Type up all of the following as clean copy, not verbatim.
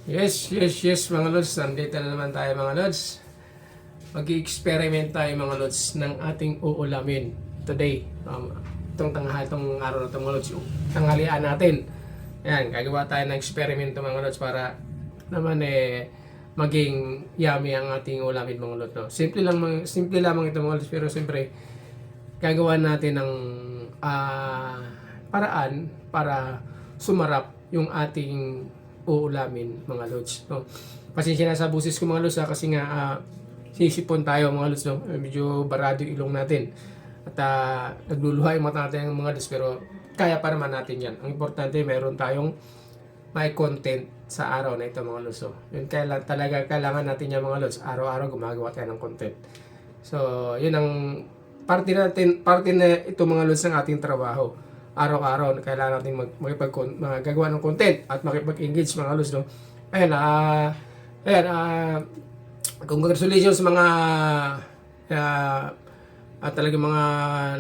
Yes mga lods. Nandito na naman tayo mga lods. Mag-i-experiment tayo mga lods ng ating uulamin today. Itong araw na ito mga lods, yung tanghalian natin. Ayan, gagawa tayo ng eksperimento mga lods para naman maging yummy ang ating ulamin mga lods. No? Simple lamang ito mga lods, pero siyempre gagawa natin ng paraan para sumarap yung ating uulamin mga lods. No? Pasensya na sa busis ko mga lods kasi nga sisipon tayo mga lods. No? Medyo barado yung ilong natin at nagluluha yung mata natin mga lods, pero kaya pa naman natin yan. Ang importante meron tayong may content sa araw na ito mga lods. So, yun kailangan natin yan mga lods. Araw-araw gumagawa tayo ng content. So yun ang parte na ito mga lods ng ating trabaho. Araw-araw kailangan natin gagawa ng content at makipag-engage mga lods. No? Ayan, congratulations sa mga talaga mga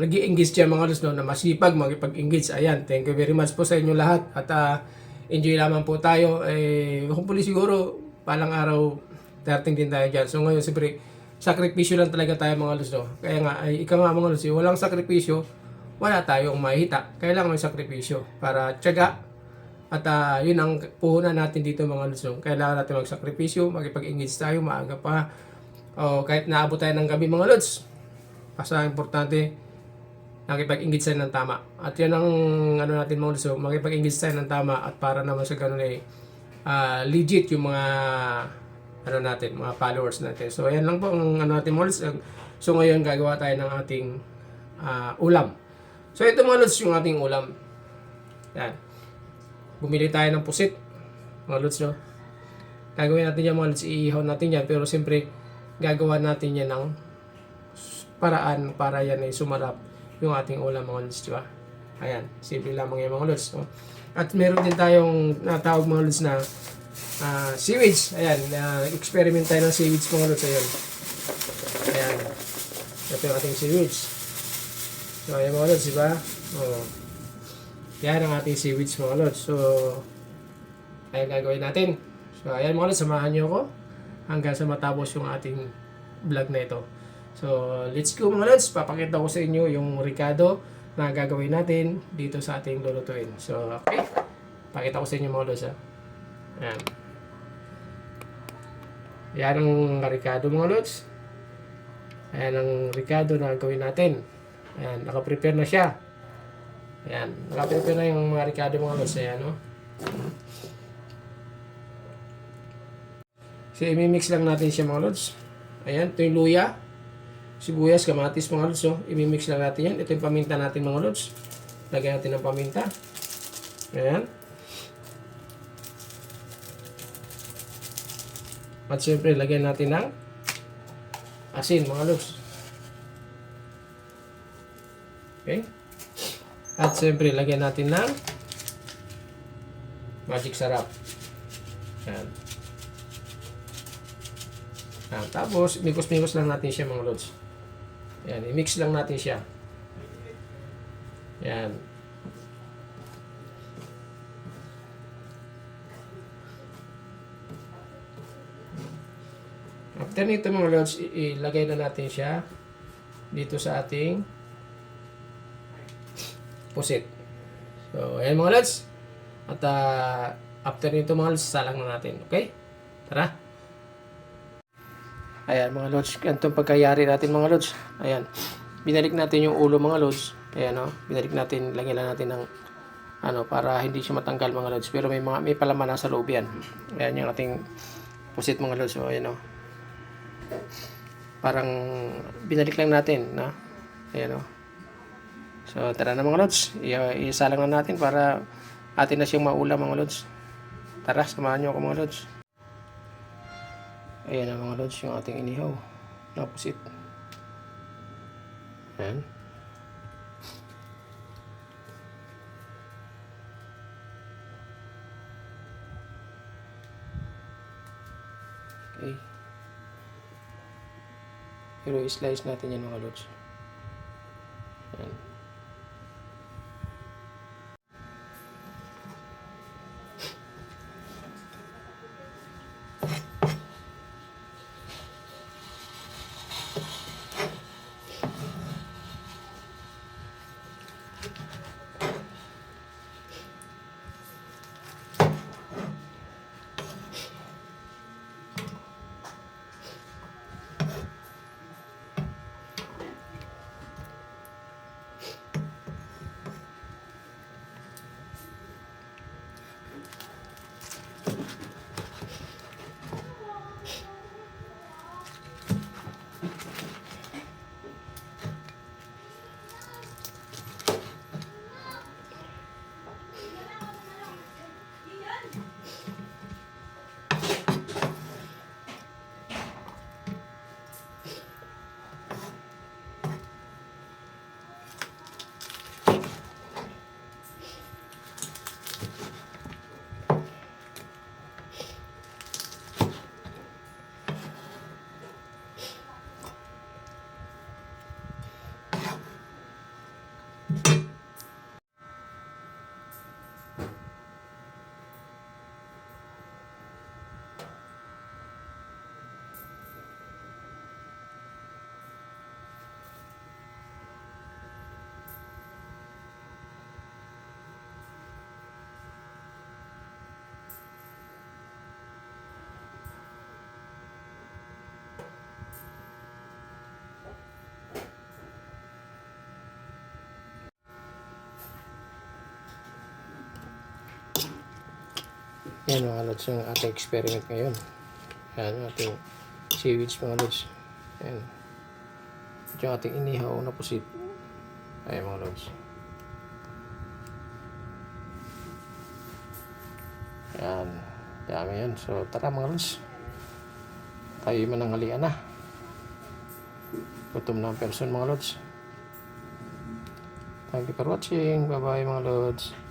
nag-i-engage dyan mga lods, no, na masipag makipag-engage. Ayan, thank you very much po sa inyo lahat at enjoy lamang po tayo. Hopefully siguro palang araw darating din tayo dyan. So ngayon siyempre sakripisyo lang talaga tayo mga lods. No? Kaya nga ika nga mga lods, walang sakripisyo wala tayong mahita. Kailangan may sakripisyo para tiyaga. At yun ang puhunan natin dito mga lods. No? Kailangan natin magsakripisyo, makipag-engage tayo, maaga pa. O kahit naabot tayo ng gabi mga lods. Basta importante, nakipag-engage tayo ng tama. At yan ang natin mga lods. So, makipag-engage tayo ng tama at para naman sa ganun legit yung mga mga followers natin. So ayan lang po ang natin mga lods. So ngayon gagawa tayo ng ating ulam. So ito mga lods yung ating ulam. Yan. Bumili tayo ng pusit. Mga lods, no? Gagawin natin yan mga lods. Iihaw natin yan. Pero siyempre, gagawa natin yan ng paraan para yan ay sumarap yung ating ulam mga lods, diba? Ayan. Simple lamang yan mga lods, no? At meron din tayong natawag mga lods na seaweeds. Ayan. Experiment tayo ng seaweeds mga lods. Ayan. Ito yung ating seaweeds. So, ayan mga lods, diba? Yan ang ating seaweeds mga lods. So, ayan gagawin natin. So, ayan mga lods, samahan nyo ako hanggang sa matapos yung ating vlog na ito. So, let's go mga lods. Papakita ko sa inyo yung ricado na gagawin natin dito sa ating lulutuin. So, okay. Pakita ko sa inyo mga lods. Ayan. Yan ang ricado mga lods. Ayan ang ricado na gagawin natin. Ayan, naka-prepare na siya. Ayan, naka-prepare na yung mga ricado mga lods. Ayan, no? So, imimix lang natin siya mga lods. Ayan, ito yung luya, sibuyas, kamatis mga lods. So, imimix lang natin yan. Ito yung paminta natin mga lods. Lagyan natin ng paminta. Ayan. At siyempre, lagyan natin ng asin mga lods. Okay. At siyempre, lagyan natin ng magic sarap. Ayan. Tapos, mikos-mikos lang natin siya mga lods. Ayan, i-mix lang natin siya. Ayan. After nito mga lods, ilagay na natin siya dito sa ating pusit. So, ayan mga lods. At after nito mga lods, salang na natin. Okay? Tara. Ayan mga lods. Ganitong pagkayari natin mga lods. Ayan. Binalik natin yung ulo mga lods. Ayan o. Binalik natin. Lagyan lang natin ng para hindi siya matanggal mga lods. Pero may palaman nasa loob yan. Ayan yung ating pusit mga lods. So, ayan o. Parang binalik lang natin. No? Ayan o. So, tara na mga lods. Isalang na natin para atin na siyang maulam mga lods. Tara, samahan nyo ako mga lods. Ayan na mga lods, yung ating inihaw. Napusit. Ayan. Okay. Pero i-slice natin yan mga lods. Ayan. Yan mga lods, yung ating experiment ngayon. Yan yung ating seaweeds mga lods. Yan. At yung ating inihaw na pusit. Ayan mga lods. Yan. Dami yan. So tara mga lods. Tayo mananghalian na. Gutom na ang person mga lods. Thank you for watching. Bye bye mga lods.